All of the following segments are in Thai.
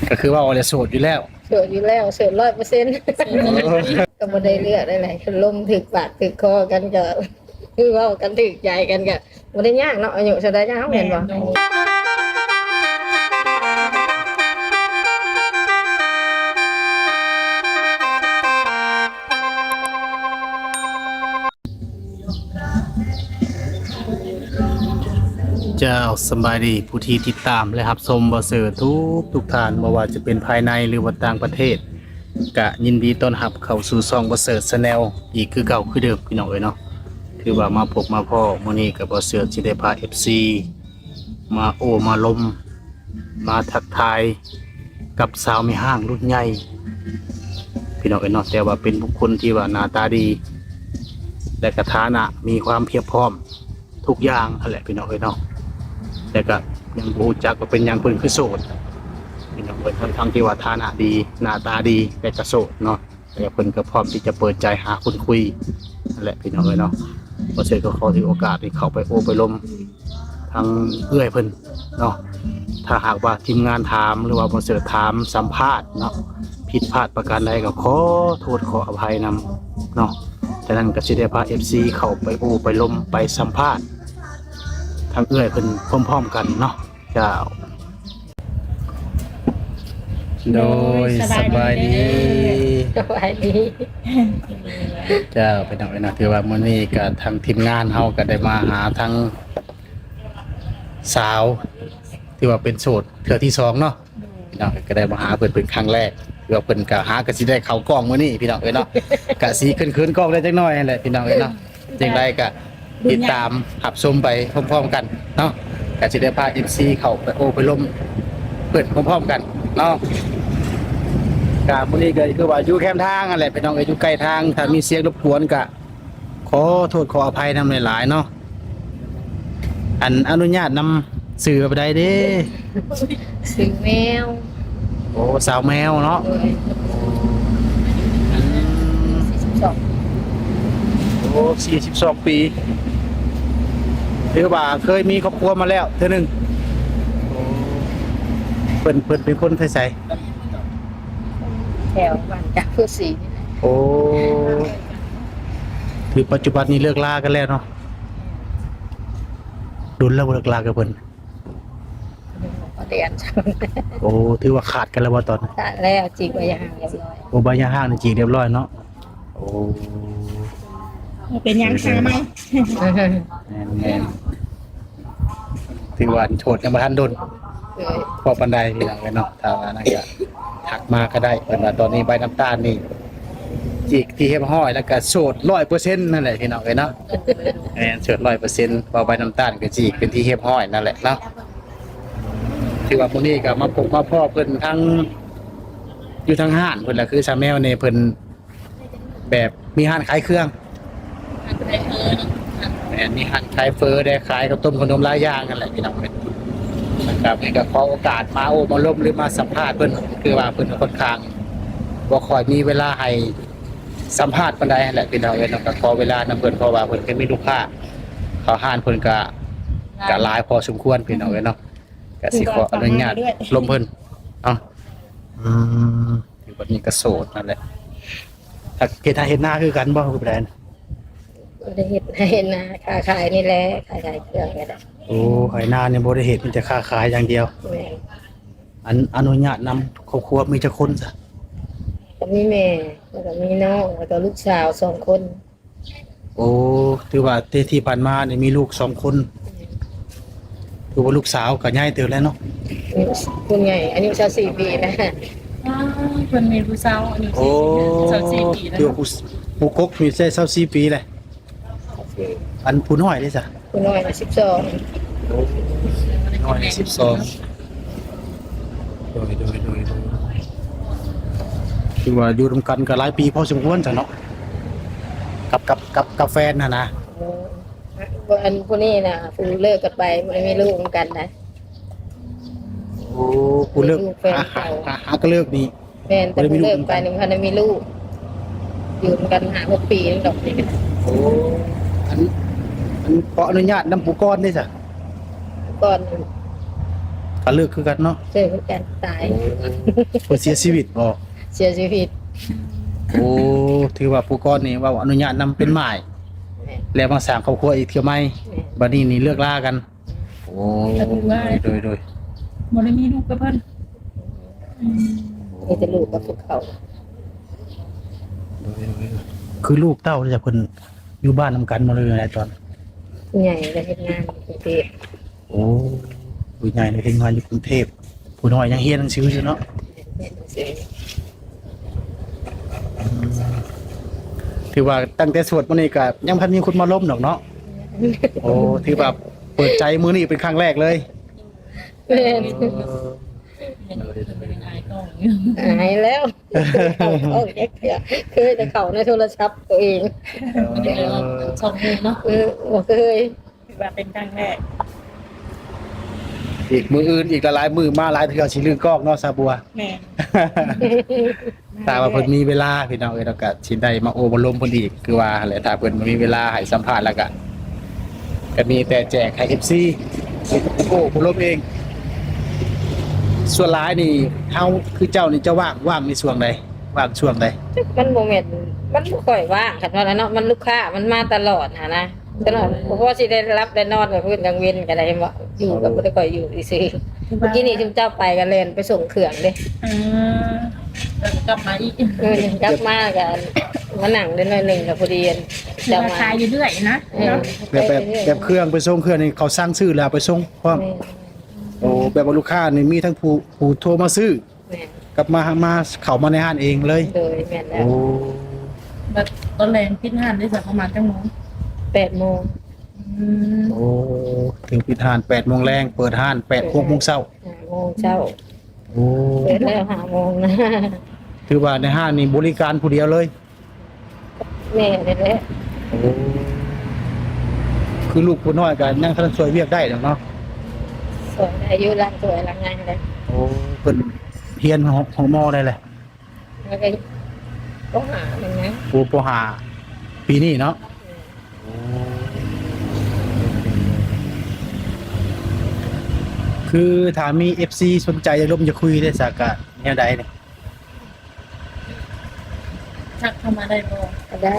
ก็คือว่าเอาเลยโสดอยู่แล้วเสืออยู่แล้วเสือ100%ก็บ่ได้เลือกได้หลายคนลมถึกปากถึกคอกันก็คือเว้ากันถึกใจกันก็บ่ได้ยากเนาะอายุเท่าใดจังเฮาแม่นบ่เจ้าสบายดีผู้ที่ติดตามและรับชมบ่เสือทุกท่านบ่ว่าจะเป็นภายในหรือว่าต่างประเทศก็ยินดีต้อนรับเข้าสู่ช่องบ่เสือ Channel อีกคือเก่าคือเดิมพี่น้องเอ้ยเนาะคือว่ามาพบมาพ้อมื้อนี้ก็บ่เสือสิได้พา FC มาโอ้มาลมมาทักทายกับสาวแม่ห้างรุ่นใหญ่พี่น้องเอ้ยเนาะแต่ว่าเป็นบุคคลที่ว่าหน้าตาดีและก็ฐานะมีความเพียบพร้อมทุกอย่างนั่นแหละพี่น้องเอ้ยเนาะแต่ก็ยังบ่รู้จักว่าเป็นหยังเพิ่นคือโสดพี่น้องเพิ่นทั้งที่ว่าฐานะดีหน้าตาดีแต่ก็โสดเนาะแต่เพิ่นก็พร้อมที่จะเปิดใจหาคนคุยนั่นแหละพี่น้องเอ้ยเนาะบ่เสร็จก็ขอถือโอกาสที่เข้าไปโอ้ไปลมทางเอื้อยเพิ่นเนาะถ้าหากว่าทีมงานถามหรือว่าบ่เสร็จถามสัมภาษณ์เนาะผิดพลาดประการใดก็ขอโทษขออภัยนำเนาะฉะนั้นก็สิได้พา FC เข้าไปโอ้ไปลมไปสัมภาษณ์ทางเอื้อยเพิ่นพร้อมๆกันเนาะเจ้าโดยสบายดี สบายดี เจ้าไปน้องเอ้ยเนาะถือว่ามื้อนี้ก็ทางทีมงานเฮาก็ได้มาหาทั้งสาวที่ว่าเป็นโสดเทื่อที่สองเนาะพี่น้องก็ได้มาหาเพิ่นเป็นครั้งแรกคือว่าเพิ่นก็หาก็สิได้เข้ากล้องมื้อนี้พี่น้องเอ้ยเนาะก็สิขึ้นๆกล้องได้จักหน่อยนั่นแหละพี่น้องเอ้ยเนาะจังไดก็ติดตามรับชมไปพร้อมๆกันเนาะก็สิได้พา MC เข้าไปโอ้ไปลมเพิ่นพร้อมๆกันเนาะก็มื้อนี้ก็คือว่าอยู่แคมป์ทางนั่นแหละพี่น้องเอ้ยอยู่ใกล้ทางถ้ามีเสียงรบกวนก็ขอโทษขออภัยนำหลายๆเนาะอนุญาตนำสื่อไปได้เด้ ซื้อแมว โอ้สาวแมวเนาะ 42 โอ้42 ปีถือว่าเคยมีครอบครัวมาแล้วเทื่อนึงเพิ่นเป็นคนไส แถวบ้านจากผู้สีนี่แหละ ๆโอ้คือปัจจุบันนี้เลิกลากันแล้วเนาะดุลแล้วบ่เลิกลากับเพิ่น เรียนจัง โอ้ถือว่าขาดกันแล้วบ่ตอนนั้น ตัดแล้วจีบไว้อย่างเรียบร้อย โอ้บายาห้างนี่จีเรียบร้อยเนาะโอ้ เป็นยังค้าไหม แม่นๆถือว่าโทษยังบ่ทันโดน เลย พอปันไดพี่น้องเนาะถ้าว่านั่นก็ทักมาก็ได้เพิ่นว่าตอนนี้ใบน้ำตาลนี่จีกที่เฮ็ดห้อยแล้วก็โสด 100% นั่นแหละพี่น้องเนาะแม่นโสด 100% พอใบน้ำตาลก็จีกเป็นที่เฮ็ดห้อยนั่นแหละเนาะถือว่ามื้อนี้ก็มาพบมาพ่อเพิ่นทั้งอยู่ทางห้านเพิ่นล่ะคือชาแมวนี่เพิ่นแบบมีห้านขายเครื่องแม่นมีห้านขายเฟอได้ขายข้าวต้มขนมหลายอย่างนั่นแหละพี่น้องเพิ่น นะครับนี่ก็ขอโอกาสมาโอ้มาร่วมหรือมาสัมภาษณ์เพิ่นคือว่าเพิ่นค่อนข้างบ่ค่อยมีเวลาให้สัมภาษณ์ปานใดนั่นแหละพี่น้องเอ้ยเนาะก็ขอเวลานำเพิ่นเพราะว่าเพิ่นก็มีลูกค้าเขาห้านเพิ่นก็หลายพอสมควรพี่น้องเอ้ยเนาะก็สิขออนุญาตลมเพิ่นเนาะที่วันนี้ก็โสดนั่นแหละถ้าเฮ็ดหน้าคือกันบ่คุณแดน บ่ได้เฮ็ดนาค้าขายนี่แหละขายเครื่องนี่แหละ โอ้ขายหน้านี่บ่ได้เฮ็ดมีแต่ค้าขายอย่างเดียว แม่ อนุญาตนำครอบครัวมีจักคนซะ ก็มีแม่แล้วก็มีน้องแล้วก็ลูกสาว2 คน โอ้ถือว่าที่ผ่านมาเนี่ยมีลูก2 คนถือว่าลูกสาวก็ใหญ่เติบแล้วเนาะ มีคุณใหญ่อายุ24 ปีนะ คนมีผู้สาวอายุ โอ้ 44 ปีแล้ว ถือว่าผู้กกมีได้24 ปีเลยอันผู้น้อยได้จ้ะ คุณน้อยนะ12 น้อย12โดยถือว่าอยู่ร่วมกันก็หลายปีพอสมควรจ้ะเนาะกับแฟนน่ะนะ อันผู้นี้น่ะผู้เลิกกันไปบ่ได้มีลูกเหมือนกันนะ โอ้ผู้เลิกหาก็เลิกนี่ แม่นแต่ผู้เลิกไปนี่มันได้มีลูกอยู่กัน5-6 ปีนึงดอกนี่ก็ โอ้อันขออนุญาตนำผู้ก้อนได้จ้ะ ก่อน ก็เลิกคือกันเนาะ เจอกันตาย เพิ่นเสียชีวิตบ่ เสียชีวิต โอ้ถือว่าผู้ก่อนนี่ว่าอนุญาตนำเป็นหมาย แม่ แล้วมาสร้างครอบครัวอีกเทื่อใหม่ แม่ บัดนี้นี่เลิกลากัน โอ้โดย บ่ได้มีลูกกับเพิ่นอืม มีแต่ลูกกับสุขเขา คือลูกเต้าที่จะเพิ่นอยู่บ้านนำกันมาเลยในตอน ใหญ่ได้เฮ็ดงานกรุงเทพ โอ้ผู้ใหญ่ในเฮ็ดงานอยู่กรุงเทพผู้น้อยยังเรียนหนังสืออยู่เนาะ เรียนหนังสือ ถือว่าตั้งแต่สวดมานี่ก็ยังพันมีคนมาล้มดอกเนาะโอ้ถือว่าเปิดใจมื้อนี้เป็นครั้งแรกเลย แม่น ยังเป็นอายกล้องอยู่ หายแล้วเขาแยกเคยแต่เขาในโทรศัพท์ตัวเอง มันได้ว่าสองมือเนาะ บ่เคย ว่าเป็นครั้งแรก อีกมืออื่นอีกหลายๆมือมาหลายเทื่อสิลืมกอกเนาะซาบัว แม่ ถ้าว่าเพิ่นมีเวลาพี่น้องเอ้ยแล้วก็สิได้มาโอบรมเพิ่นอีกคือว่าแหละถ้าเพิ่นมีเวลาให้สัมภาษณ์แล้วก็มีแต่แจกให้ FC โอ้อบรมเอง ส่วนหลายนี่เฮาคือเจ้านี่จะว่างในช่วงใดว่างช่วงใด มันโมเมนต์มันบ่ค่อยว่างคันว่าแล้วเนาะมันลูกค้ามันมาตลอดนะตลอดเพราะว่าสิได้รับได้นอนกับเพิ่นกลางเว้นก็ได้บ่อยู่กับบ่ได้ค่อยอยู่ซื่อเมื่อกี้นี่ที่เจ้าไปกันเล่นไปส่งเครื่องเด้ แล้วกลับมาอีก กลับมาก็มานั่งได้หน่อยหนึงก็พอดีเจ้า รา มา คาอยู่เรื่อยนะเนาะ แบบเครื่องไปส่งเครื่องนี่เขาสร้างซื้อแล้วไปส่งพร้อมโอ้แบบว่าลูกค้านี่มีทั้งผู้โทรมาซื้อ แม่ กับมาเข้ามาในห้านเองเลย โดยแม่นแล้ว โอ้ แบบตอนแรงพิจารณาได้สักประมาณจังโมง 8:00 น โอ้ถึงปิดห้าน8 โมงแรงเปิดห้าน6 โมงเช้า 5 โมงเช้า โอ้ เปิดแล้ว5 โมงนะ ถือว่าในห้างนี่บริการผู้เดียวเลย แม่นี่แหละ โอ้คือลูกผู้น้อยก็ยังทันช่วยเวียกได้ดอกเนาะ สวยอายุร่างสวยร่างงานเลย โอ้เพิ่นเฮียนของมอได้เลย แล้วก็ต้องหาหนึ่งนะ ปูปหาปีนี้เนาะคือถ้ามี FC สนใจจะร่วมจะคุยได้สักกะแนวใดเนี่ย ชักเข้ามาได้บ่ ก็ได้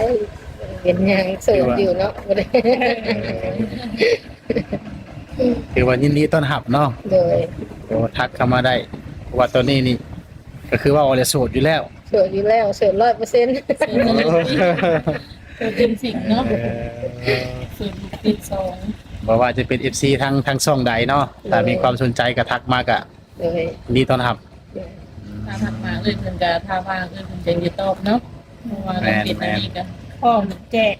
เป็นยังเสิร์ฟอยู่เนาะบ่ได้ ถือว่ายินดีต้อนรับเนาะ โดย โอ้ทักเข้ามาได้เพราะว่าตอนนี้นี่ก็คือว่าออเลโสดอยู่แล้ว เสิร์ฟอยู่แล้วเสิร์ฟ100% เป็นสิ่งเนาะส่วนติดสอง บอกว่าจะเป็น FC ทางช่องใดเนาะถ้ามีความสนใจก็ทักมากะ โดย ยินดีต้อนรับ ถ้าทักมาเพิ่นก็ถ้าว่างเพิ่นจะยินตอบเนาะเพราะว่าเราเป็นอันนี้ก็พร้อมแจก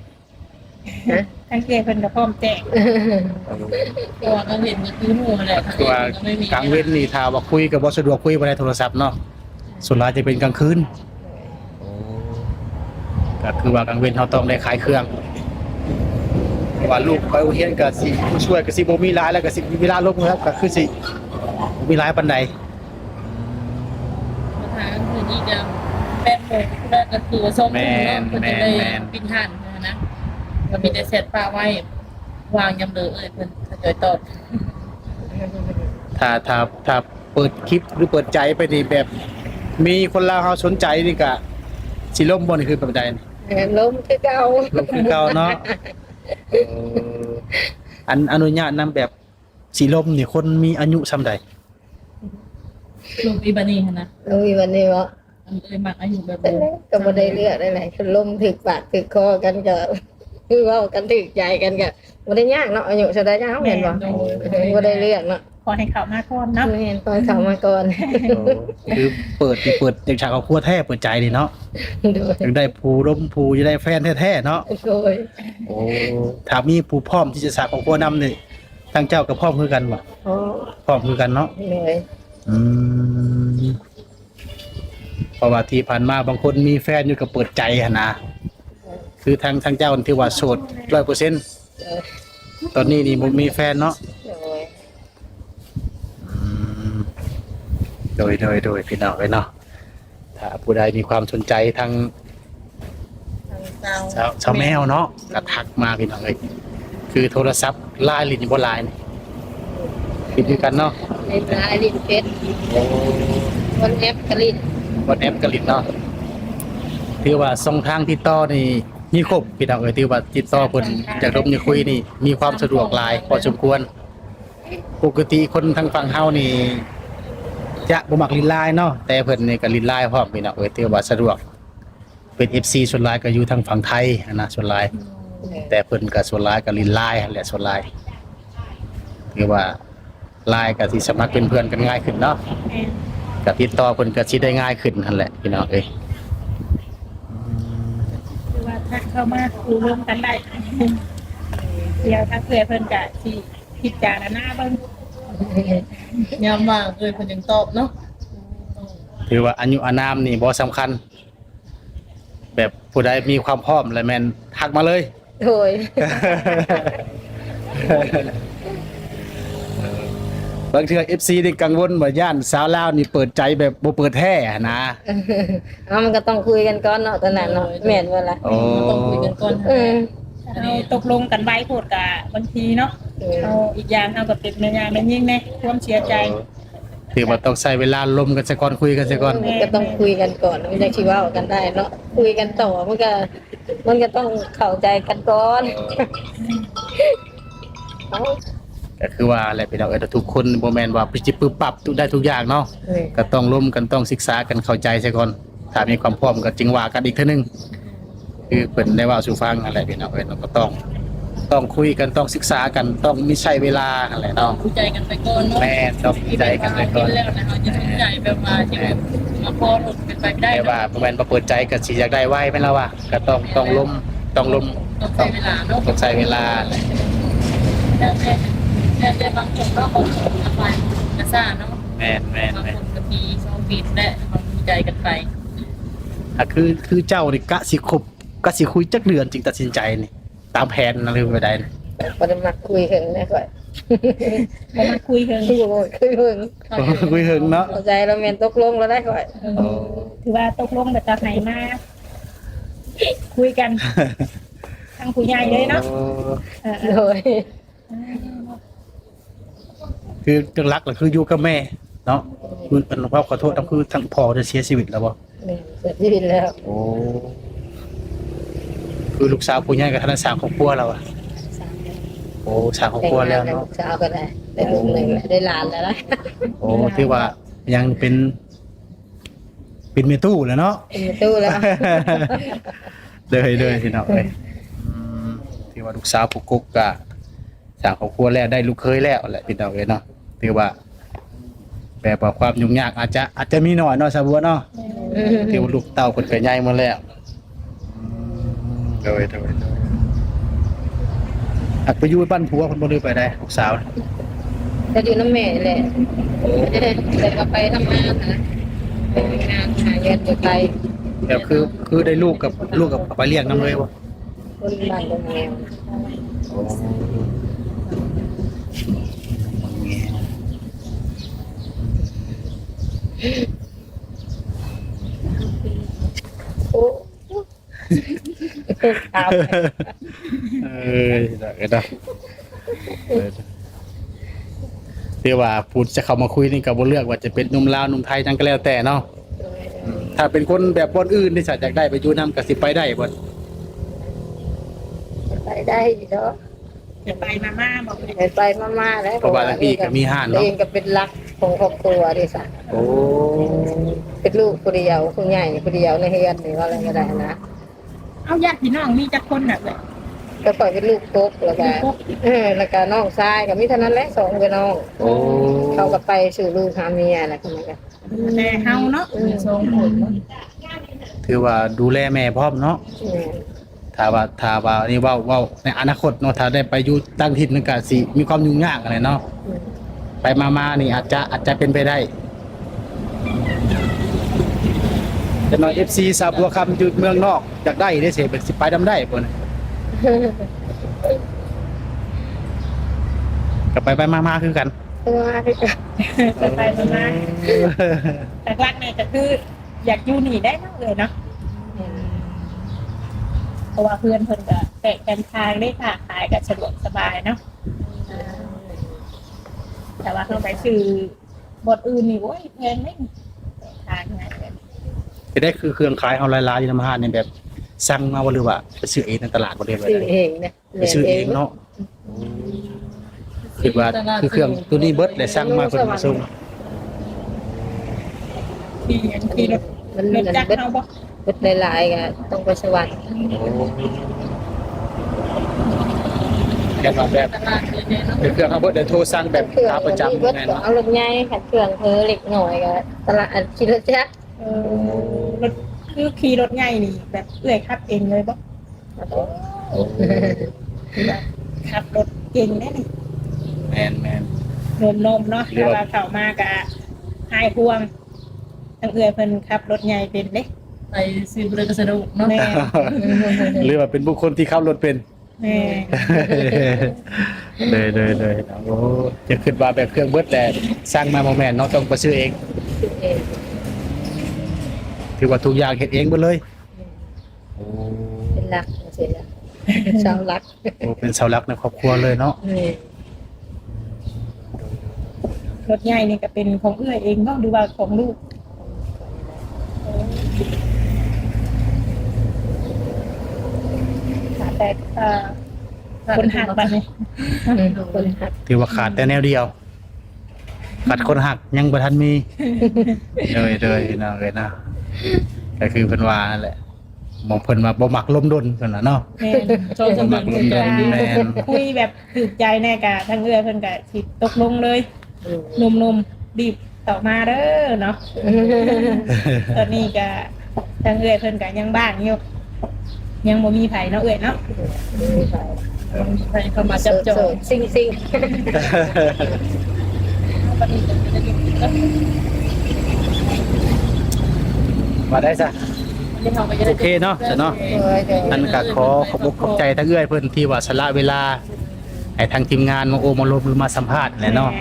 ทั้งแจกเพิ่นก็พร้อมแจกตัวก็เห็นก็คือหมู่แหละ คือว่ากลางเว้นนี่ถ้าว่าคุยกับบ่สะดวกคุยบ่ได้โทรศัพท์เนาะส่วนหลายจะเป็นกลางคืนก็คือว่ากลางเว้นเฮาต้องได้ขายเครื่องเพราะว่าลูกคอยเฮียนก็สิผู้ช่วยก็สิบ่มีหลายแล้วก็สิมีเวลาลงครับก็คือสิบ่มีหลายปานใด ทางคือนี่ก็8 โมงแล้วก็คือว่า2 โมงเนาะเพิ่นจะได้ปิดห้านนะก็มีแต่เสร็จป้าไว้วางยำเลยเพิ่นทยอยตอบ ถ้าเปิดคลิปหรือเปิดใจไปนี่แบบ มีคนลาวเฮาสนใจนี่ก็สิล่มบ่นี่คือแบบใดนี่ ล้มคือเก่า ล่มคือเก่าเนาะอนุญาตนำแบบสิล่มนี่คนมีอายุส่ำใด ลูกอีบานี่นะ ลงอีวันนี้บ่ มันเลยมักอายุแบบ เป็น นี้ ก็บ่ได้เลือกได้หลายคนล้มถึกปากถึกคอกันก็คือเว้ากันถึกใจกันก็บ่ได้ยากเนาะอายุเท่าใดจังเฮาเห็นบ่บ่ได้เลือกเนาะ พอให้เขามาก่อนเนาะ เห็นตอนเข้ามาก่อน คือเปิดอยากฉากเอาครัวแท้เปิดใจนี่เนาะ โดย อยากได้ผู้ร่มผู้อยากได้แฟนแท้ๆเนาะ โดย โอ้ถ้ามีผู้พร้อมที่จะสร้างครอบครัวนำนี่ทางเจ้าก็พร้อมคือกันบ่ อ๋อ พร้อมคือกันเนาะ โดย อืมเพราะว่าที่ผ่านมาบางคนมีแฟนอยู่ก็เปิดใจหั่นนะคือทางเจ้าที่ว่าโสด 100% ตอนนี้นี่บ่มีแฟนเนาะ โดย โดยพี่น้องเอ้ยเนาะถ้าผู้ใดมีความสนใจทาง ทางเจ้า ชาวแมวเนาะก็ทักมาพี่น้องเอ้ยคือโทรศัพท์ไลน์หรือบ่ไลน์นี่ คิดด้วยกันเนาะ ในปลายลิ้นเป็ดวันแอปกะลิ้น วันแอปกับลินเนาะถือว่าช่องทางติดต่อนี่มีครบพี่น้องเอ้ยถือว่าติดต่อเพิ่นจากลมจะคุยนี่มีความสะดวกหลายพอสมควรปกติคนทางฝั่งเฮานี่จะบ่มักลินไลน์เนาะแต่เพิ่นนี่ก็ลินไลน์พร้อมพี่น้องเอ้ยถือว่าสะดวกเป็น FC ส่วนหลายก็อยู่ทางฝั่งไทยนะส่วนหลายแต่เพิ่นก็ส่วนหลายก็ลินไลน์นั่นแหละส่วนหลายถือว่าไลน์ก็สิสมัครเป็นเพื่อนกันง่ายขึ้นเนาะ กับติดต่อเพิ่นก็สิได้ง่ายขึ้นนั่นแหละพี่น้องเอ้ย คือว่าทักเข้ามาคุยร่วมกันได้เดี๋ยวถ้าเพื่อเพิ่นจะสิพิจารณาเบิ่ง ยามว่างเพิ่นยังตอบเนาะ ถือว่าอายุอานามนี่บ่สำคัญ แบบผู้ใดมีความพร้อมแล้วแม่นทักมาเลย โดย บางเทื่อ FC นี่กังวลว่าย่านสาวลาวนี่เปิดใจแบบบ่เปิดแท้นะ เอามันก็ต้องคุยกันก่อนเนาะตอนนั้นเนาะแม่นบ่ล่ะ โอ้ ต้องคุยกันก่อน เราตกลงกันไว้โพดกะบางทีเนาะเอาอีกอย่างเฮาก็เป็นแม่ยางแม่ยิ่งแน่ความเสียใจ ถือว่าต้องใช้เวลาลมกันซะก่อนคุยกันซะก่อน มันก็ต้องคุยกันก่อนมันจะสิเว้ากันได้เนาะคุยกันต่อมันก็ต้องเข้าใจกันก่อนเอา ก็คือว่าแหละพี่น้องเอ้ยทุกคนบ่แม่นว่าปิจิปึ๊บปั๊บทุกได้ทุกอย่างเนาะ ก็ต้องร่วมกันต้องศึกษากันเข้าใจซะก่อนถ้ามีความพร้อมก็จึงว่ากันอีกเทื่อนึงคือเพิ่นได้เว้าสู่ฟังนั่นแหละพี่น้องเอ้ยเราก็ต้องคุยกันต้องศึกษากันต้องมีใช้เวลานั่นแหละเนาะ คุยใจกันไปก่อนเนาะ แม่ต้องมีใจกันไปก่อน แล้วนะเฮาจะสนใจแบบว่าจะมาพอหลุดเป็นไปไม่ได้ แต่ว่าบ่แม่นบ่เปิดใจก็สิอยากได้ไว้แม่นแล้วว่าก็ต้องล้มต้องล้ม ต้องใช้เวลาเนาะ ต้องใช้เวลา แต่บางคนก็เขาอภัยกระซ่าเนาะ แม่น บางคนก็มีช่องปิดและความมีใจกันไป ถ้าคือเจ้านี่กะสิคบกะสิคุยจักเดือนจึงตัดสินใจนี่ตามแผนนั่นเลยไปได้นะ บ่ได้มาคุยกันนะก่อย บ่มาคุยกัน คุยเพิ่ง คุยเฮิงเนาะ เข้าใจแล้วแม่นตกลงแล้วได้ก่อย โอ้ ถือว่าตกลงแบบตาไหนมาคุยกันทางผู้ใหญ่เลยเนาะเออ โดย คือจังรักก็คืออยู่กับแม่เนาะคือเป็นพ่อขอโทษคือทั้งพ่อจะเสียชีวิตแล้วบ่ แม่นเสียชีวิตแล้ว โอ้คือลูกสาวผู้ใหญ่กับทางสร้างครอบครัวเราอะโอ้สร้างครอบครัวแล้วเนาะ เช้าก็ได้ได้ลูกหนึ่งได้หลานแล้วนะ โอ้ถือว่ายังเป็นเมตู้แล้วเนาะ เป็นตู้แล้ว เลยพี่น้องเอ้ยถือว่าลูกสาวผู้กุ๊กก็สร้างครอบครัวแล้วได้ลูกเคยแล้วแหละพี่น้องเอ้ยเนาะถือว่าแบบว่าความยุ่งยากอาจจะมีหน่อยเนาะสาวบัวเนาะถือว่าลูกเต้าเพิ่นก็ใหญ่หมดแล้วโดยอักไปอยู่บ้านผัวเพิ่นบ่ได้ไปได้ลูกสาว ก็อยู่น้ำแม่แหละแต่ก็ไปทำงานนะไปงานหาเงินอยู่ไกล แบบคือได้ลูกกับไปเลี้ยงนำเลยบ่ คนบ้านคนแมวโอ้ตาม เนาะที่ว่าพูดจะเข้ามาคุยนี่ก็บ่เลือกว่าจะเป็นหนุ่มลาวหนุ่มไทยจังก็แล้วแต่เนาะถ้าเป็นคนแบบคนอื่นที่สัตว์อยากได้ไปอยู่นำก็สิไปได้บ่ ไปได้เนาะ จะไปมาบอกเลย ไปมาๆแล้ว เพราะว่าทางนี้ก็มีห้าน เอ เนาะ งก็เป็นรักของครอบครัวดิสั โอ้ เป็นลูกคนเดียวคนใหญ่คนเดียวในเฮือนนี่ว่าอะไรก็ได้นะ เอาญาติพี่น้องมีจักคนแบบเลย ก็ปล่อยเป็นลูกกบแล้วก็แล้วก็น้องชายก็มีเท่านั้นแหละสองเป็นน้อง โอ้ เขาก็ไปสู่ลูกหาเมียอะไรพวกนั้นก็ แต่เฮาเนาะ สองคนเนาะ ถือว่าดูแลแม่พร้อมเนาะ แม่ ถ้าว่านี่เว้าในอนาคตเนาะถ้าได้ไปอยู่ตั้งถิ่นนึงก็สิมีความยุ่งยากอะไรเนาะไปมานี่อาจจะเป็นไปได้แต่น้อย FC สาวบัวคำอยู่เมืองนอกอยากได้ได้สิเป็นสิไปนํได้บ่นะก็ไปมาคือกัน มาคือกัน จะไปมาแต่หลักเนี่ยก็คือ อยากอยู่นี่ได้ทั้งเลยเนาะเพราะว่าเพื่อนเพิ่นก็แตกกันทางได้ค่ะขายก็สะดวกสบายเนาะ แต่ว่าเขาไปซื้อบทอื่นนี่โอ้ยแพงไหมทานไงแบบ จะได้คือเครื่องขายเฮาหลายๆอยู่นำหาดนี่แบบสั่งมาบ่หรือว่าไปซื้อเองในตลาดบ่ได้บ่ ซื้อ ได้ เองนะ ไปซื้อเองเนาะคิดว่าคือเครื่องตัวนี้เบิดแล้วสั่งมาเพิ่นมาส่ง ขี่รถ มัน รถจักร เบิด เอาบ่ เบิดหลายๆก็ต้องไปสวรรค์ แค่ว่าแบบ ตลาดเย็นๆเนาะ คือเครื่องเฮาเบิดได้โทรสั่งแบบ เครื่อง ขาประจำ เบิด แม่น ก็ เนาะ เอารถใหญ่ขัดเครื่องเล็กหน่อยก็ตลาดคิดรถจักร รถคือขี่รถใหญ่นี่แบบเอื้อยขับเองเลยบ่แบบขับรถเก่งได้นี่ แม่น นมเนาะแต่ว่าเข้ามากะหายห่วงทั้งเอื้อยเพิ่นขับรถใหญ่เป็นเด้ ไปซื้อเรือก็สะดวกเนาะ แม่ ๆหรือว่าเป็นบุคคลที่ขับรถเป็น แม่ เลยโอ้จะคิดว่าแบบเครื่องเบิดแต่สร้างมาบ่แม่นเนาะต้องไปซื้อเอง ซื้อเอง ถือว่าทุกอย่างเฮ็ดเองหมดเลยโอ้ เป็นหลักเสร็จแล้วชาวหลัก โอ้เป็นเสาหลักในครอบครัวเลยเนาะ นี่ รถใหญ่นี่ก็เป็นของเอื้อยเองเนาะหรือว่าของลูกแต่คนหักบัดนี้ คนหัก ถือว่าขาดแต่แนวเดียวขาดคนหักยังบ่ทันมีเลยนะเลยนะก็คือเพิ่นว่านั่นแหละมองเพิ่นว่าบ่มักลมดนเพิ่นน่ะเนาะ แม่น ชอบสมบูรณ์ใจดี แม่น คุยแบบถูกใจแน่กะทั้งเอื้อยเพิ่นกะสิตกลงเลยหนุ่มๆรีบต่อมาเด้อเนาะตอนนี้กะทั้งเอื้อยเพิ่นกะยังบ้านอยู่ยังบ่มีไผเนาะเอื้อยเนาะ มีใครเข้ามาจับจอง ซิงซิง ปฏิบัติจะได้กินก็ มาได้ซะ ไม่ทำไปจะได้ โอเคเนาะจ้ะเนาะ อันก็ขอขอบอกขอบใจทั้งเอื้อยเพิ่นที่ว่าสละเวลาให้ทางทีมงานมาโอมาลบหรือมาสัมภาษณ์แหละเนาะ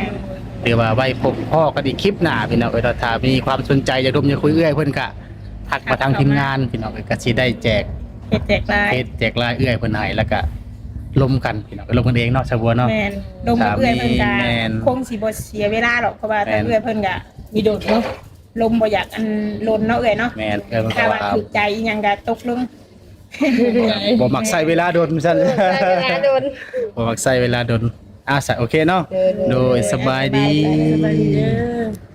หรือว่าไว้พบพ่อกันอีกคลิปหน้าพี่น้องเอ้ยถ้ามีความสนใจอยากร่วมอยากคุยเอื้อยเพิ่นก็ทักมาทางทีมงานพี่น้องเอ้ยก็สิได้แจก เฮ็ดแจกลาย เพจแจกลายเอื้อยเพิ่นให้แล้วก็ลมกันพี่น้องลมกันเองเนาะชาวบัวเนาะ แม่นลงกับเอื้อยเพิ่นกะ แม่น คงสิบ่เสียเวลาหรอกเพราะว่า แม่น ทั้งเอื้อยเพิ่นกะมีโดดเนาะลมบ่อยากอันลนเนาะเอื้อยเนาะ แม่นเอื้อยเพิ่น ถ้า ก็ ว่า ว่า ถูกใจอีหยังกะตกลง บ่มักใช้เวลาโดนซั่น ใช้เวลาโดน บ่มักใช้เวลาโดนซะโอเคเนาะ โดยสบายดี สบายดี เด้อ